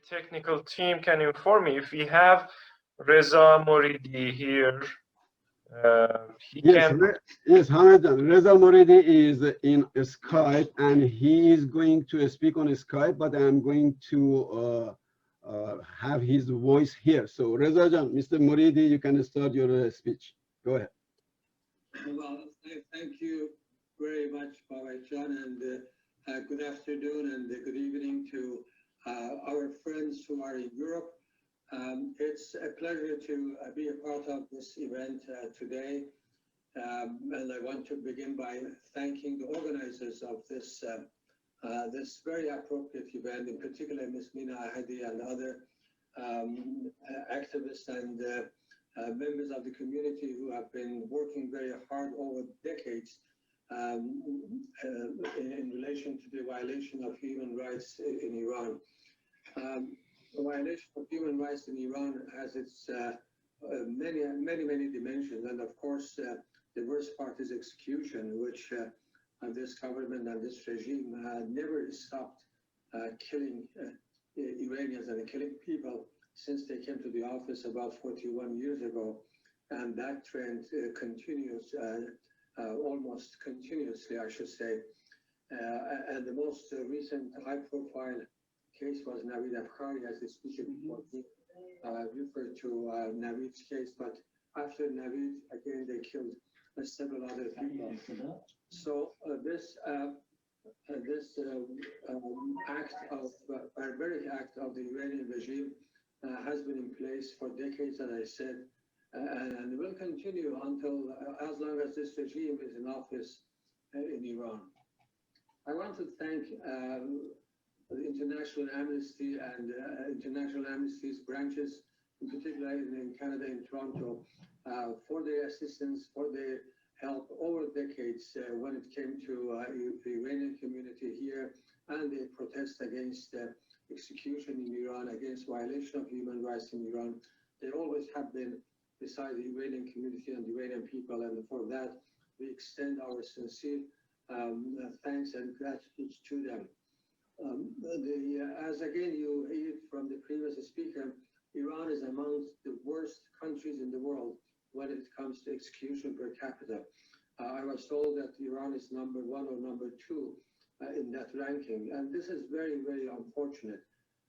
technical team can inform me if we have Reza Moridi here. Yes, Hamid, Reza Moridi is in Skype and he is going to speak on Skype, but I'm going to have his voice here. So Reza Jan, Mr. Moridi, you can start your speech. Go ahead. Well, thank you very much, Baba John, and good afternoon and good evening to our friends who are in Europe. It's a pleasure to be a part of this event today. And I want to begin by thanking the organizers of this this very appropriate event, in particular Ms. Mina Ahadi and other activists and members of the community who have been working very hard over decades in relation to the violation of human rights in Iran. The violation of human rights in Iran has its many dimensions, and of course the worst part is execution, which this government and this regime never stopped killing Iranians and killing people since they came to the office about 41 years ago. And that trend continues almost continuously, I should say. And the most recent high-profile case was Navid Afkari, as the speaker before me referred to Navid's case. But after Navid, again, they killed several other people. So this barbaric act of the Iranian regime has been in place for decades, as I said, and will continue until as long as this regime is in office in Iran. I want to thank the International Amnesty and International Amnesty's branches, in particular in Canada, in Toronto, for their assistance, for their help over decades when it came to the Iranian community here and the protest against execution in Iran, against violation of human rights in Iran. They always have been beside the Iranian community and the Iranian people, and for that we extend our sincere thanks and gratitude to them. As again you heard from the previous speaker, Iran is amongst the worst countries in the world when it comes to execution per capita. I was told that Iran is number 1 or number 2 in that ranking, and this is very, very unfortunate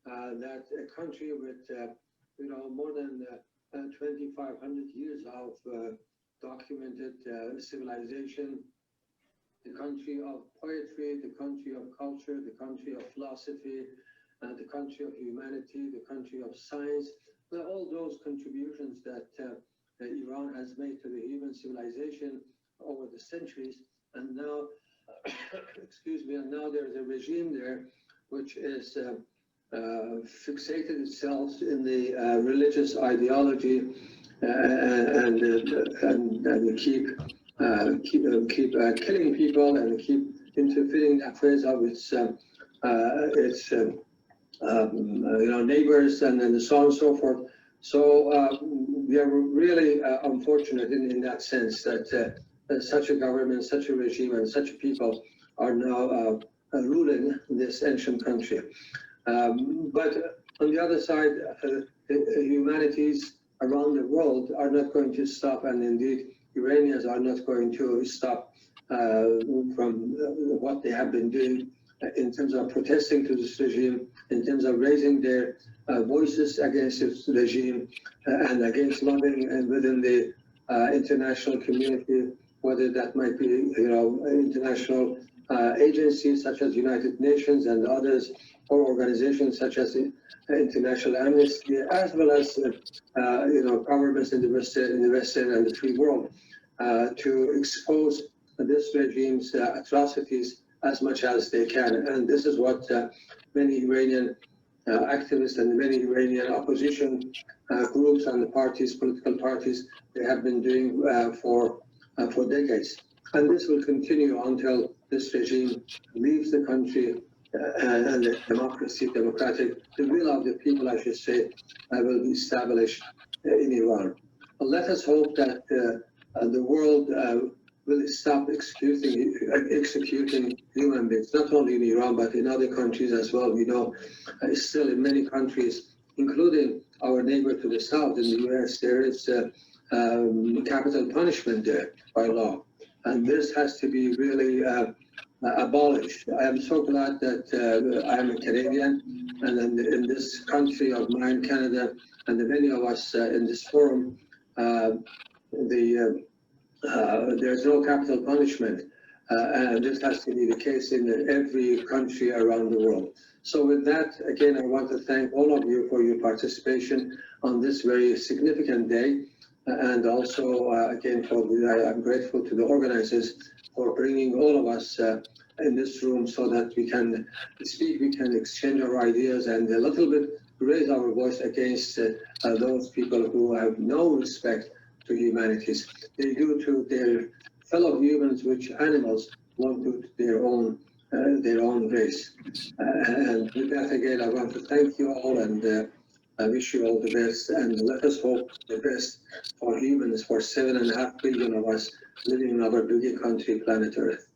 that a country with more than 2,500 years of documented civilization, the country of poetry, the country of culture, the country of philosophy, the country of humanity, the country of science, all those contributions that Iran has made to the human civilization over the centuries, and now, excuse me, and now there is a regime there which is fixated itself in the religious ideology and keep killing people and keep interfering in affairs of its neighbors and so on and so forth. So we are really unfortunate in that sense that such a government, such a regime, and such people are now ruling this ancient country. But on the other side, humanities around the world are not going to stop, and indeed Iranians are not going to stop from what they have been doing in terms of protesting to this regime, in terms of raising their voices against this regime and against lobbying and within the international community, whether that might be international agencies such as United Nations and others, or organizations such as the International Amnesty, as well as governments in the Western and the free world, to expose this regime's atrocities as much as they can. And this is what many Iranian activists and many Iranian opposition groups and the parties, political parties, they have been doing for decades. And this will continue until this regime leaves the country and the the will of the people, I should say, will be established in Iran. Let us hope that the world will stop executing human beings, not only in Iran, but in other countries as well. We know still in many countries, including our neighbor to the south in the US, there is capital punishment there by law. And this has to be really abolished. I am so glad that I am a Canadian, and in this country of mine, Canada, and the many of us in this forum, there's no capital punishment, and this has to be the case in every country around the world. So with that, again, I want to thank all of you for your participation on this very significant day, and also, again, I'm grateful to the organizers for bringing all of us in this room so that we can speak, we can exchange our ideas, and a little bit raise our voice against those people who have no respect to humanities. They do to their fellow humans, which animals won't do to their own race. And with that, again, I want to thank you all, and I wish you all the best, and let us hope the best for humans, for 7.5 billion of us living in our big country, planet Earth.